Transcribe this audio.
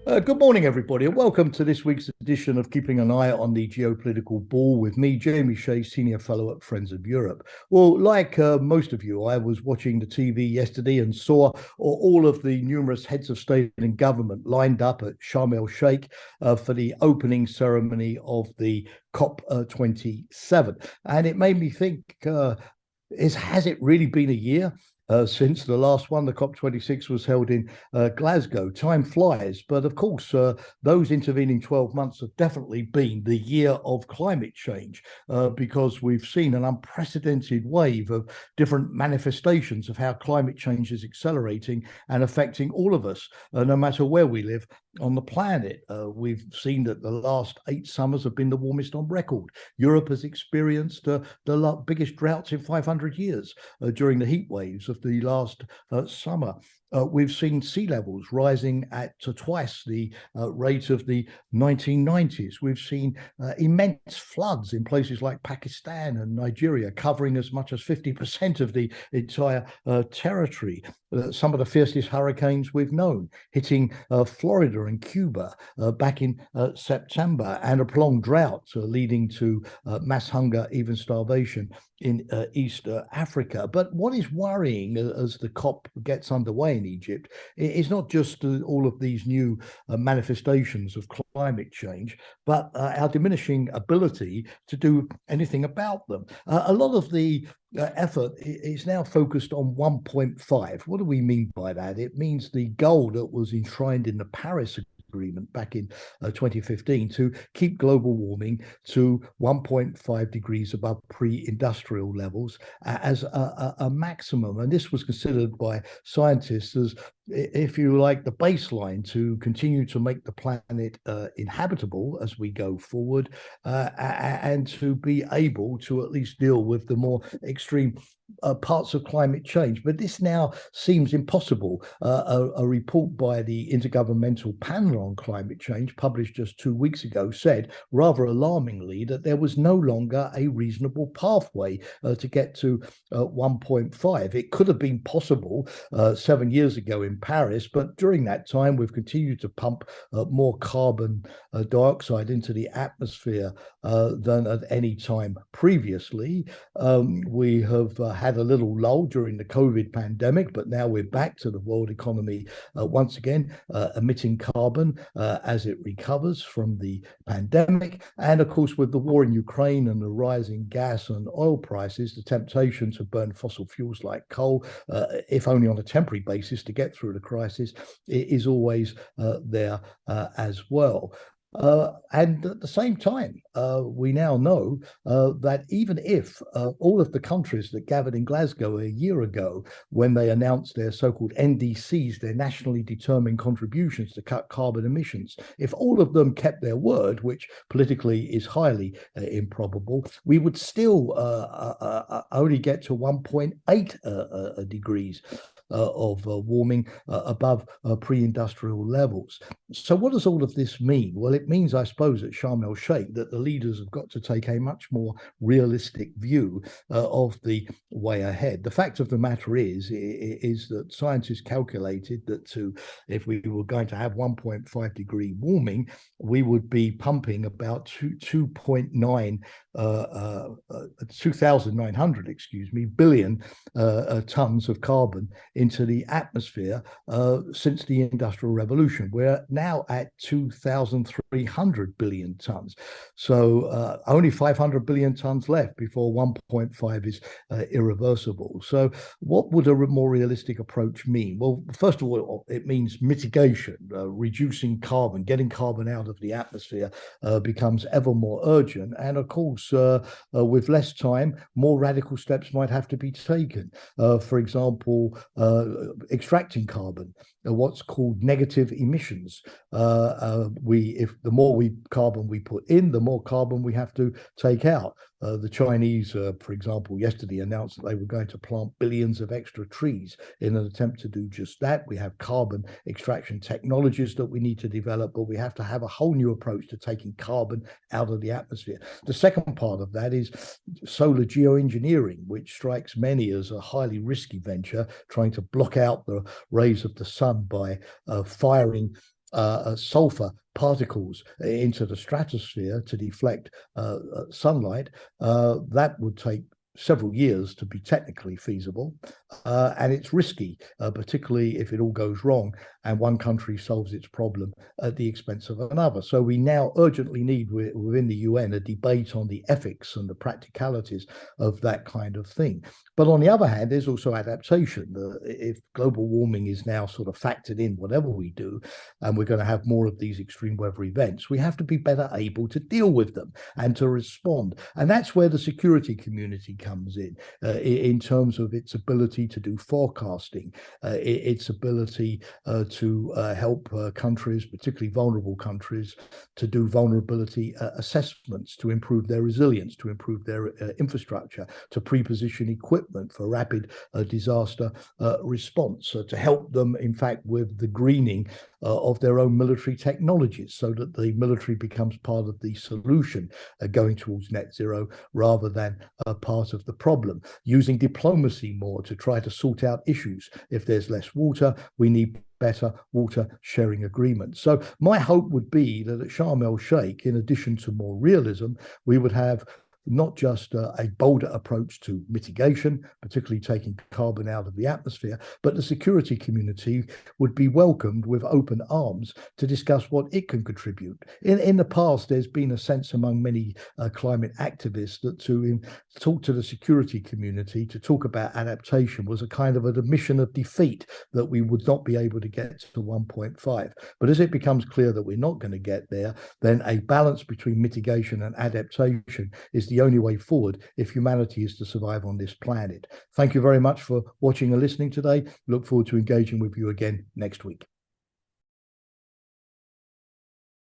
Good morning, everybody, and welcome to this week's edition of Keeping an Eye on the Geopolitical Ball with me, Jamie Shea, Senior Fellow at Friends of Europe. Well, like most of you, I was watching the TV yesterday and saw all of the numerous heads of state and government lined up at Sharm el-Sheikh for the opening ceremony of the COP27. And it made me think, has it really been a year? Since the last one, the COP26 was held in Glasgow. Time flies, but of course, those intervening 12 months have definitely been the year of climate change because we've seen an unprecedented wave of different manifestations of how climate change is accelerating and affecting all of us, no matter where we live on the planet. We've seen that the last 8 summers have been the warmest on record. Europe has experienced the biggest droughts in 500 years during the heat waves of the last summer. We've seen sea levels rising at twice the rate of the 1990s. We've seen immense floods in places like Pakistan and Nigeria, covering as much as 50% of the entire territory. Some of the fiercest hurricanes we've known, hitting Florida and Cuba back in September, and a prolonged drought leading to mass hunger, even starvation in East Africa. But what is worrying as the COP gets underway in Egypt is not just all of these new manifestations of climate change, but our diminishing ability to do anything about them. A lot of the effort is now focused on 1.5. What do we mean by that? It means the goal that was enshrined in the Paris Agreement back in 2015 to keep global warming to 1.5 degrees above pre-industrial levels as a maximum. And this was considered by scientists as, if you like, the baseline to continue to make the planet inhabitable as we go forward, and to be able to at least deal with the more extreme parts of climate change. But this now seems impossible. A report by the Intergovernmental Panel on Climate Change, published just 2 weeks ago, said rather alarmingly that there was no longer a reasonable pathway to get to 1.5. It could have been possible 7 years ago in Paris, but during that time we've continued to pump more carbon dioxide into the atmosphere than at any time previously. We have had a little lull during the COVID pandemic, but now we're back to the world economy once again emitting carbon as it recovers from the pandemic. And of course, with the war in Ukraine and the rising gas and oil prices, the temptation to burn fossil fuels like coal, if only on a temporary basis to get through the crisis, is always there as well. And at the same time, we now know that even if all of the countries that gathered in Glasgow a year ago, when they announced their so-called NDCs, their nationally determined contributions to cut carbon emissions, if all of them kept their word, which politically is highly improbable, we would still only get to 1.8 degrees of warming above pre-industrial levels. So what does all of this mean? Well, it means, I suppose, at Sharm el-Sheikh that the leaders have got to take a much more realistic view of the way ahead. The fact of the matter is that scientists calculated that if we were going to have 1.5 degree warming, we would be pumping about 2.9 2,900, billion tons of carbon into the atmosphere since the Industrial Revolution. We're now at 2,300 billion tons. So only 500 billion tons left before 1.5 is irreversible. So what would a more realistic approach mean? Well, first of all, it means mitigation, reducing carbon, getting carbon out of the atmosphere becomes ever more urgent. And of course, with less time, more radical steps might have to be taken. For example, extracting carbon, what's called negative emissions. If the more carbon we put in, the more carbon we have to take out. The Chinese, for example, yesterday announced that they were going to plant billions of extra trees in an attempt to do just that. We have carbon extraction technologies that we need to develop, but we have to have a whole new approach to taking carbon out of the atmosphere. The second part of that is solar geoengineering, which strikes many as a highly risky venture, trying to block out the rays of the sun by firing sulfur particles into the stratosphere to deflect sunlight, that would take several years to be technically feasible. And it's risky, particularly if it all goes wrong and one country solves its problem at the expense of another. So we now urgently need within the UN a debate on the ethics and the practicalities of that kind of thing. But on the other hand, there's also adaptation. If global warming is now sort of factored in whatever we do, and we're going to have more of these extreme weather events, we have to be better able to deal with them and to respond. And that's where the security community comes in terms of its ability to do forecasting, its ability to help countries, particularly vulnerable countries, to do vulnerability assessments, to improve their resilience, to improve their infrastructure, to pre-position equipment for rapid disaster response, to help them, in fact, with the greening of their own military technologies so that the military becomes part of the solution going towards net zero rather than part of the problem. Using diplomacy more to try to sort out issues. If there's less water, we need better water sharing agreements. So my hope would be that at Sharm el-Sheikh, in addition to more realism, we would have not just a bolder approach to mitigation, particularly taking carbon out of the atmosphere, but the security community would be welcomed with open arms to discuss what it can contribute. In the past, there's been a sense among many climate activists that to talk to the security community, to talk about adaptation was a kind of an admission of defeat, that we would not be able to get to 1.5. But as it becomes clear that we're not going to get there, then a balance between mitigation and adaptation is the only way forward if humanity is to survive on this planet. Thank you very much for watching and listening today. Look forward to engaging with you again next week.